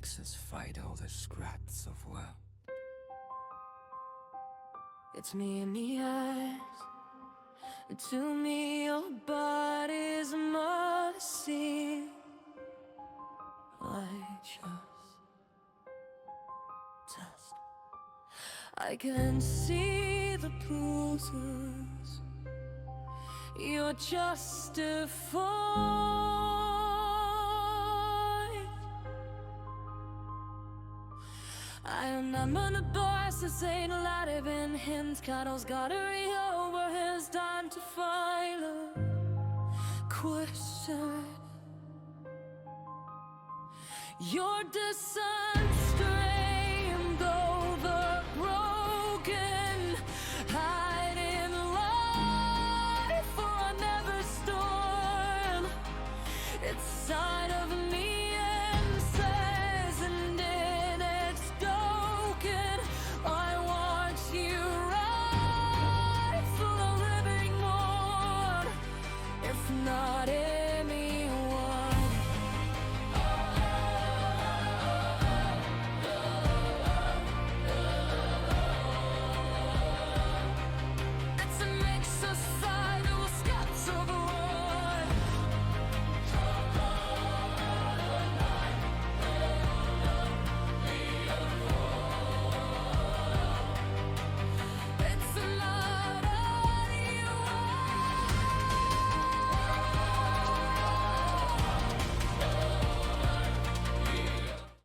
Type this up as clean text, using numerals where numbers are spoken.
makes us fight all the scraps of will. It's me in the eyes. To me your body's mercy. I just I can see the bruises you're justified. I'm on the bus, this ain't a lot of in him. Cuddles got to over his time to file a question. Your design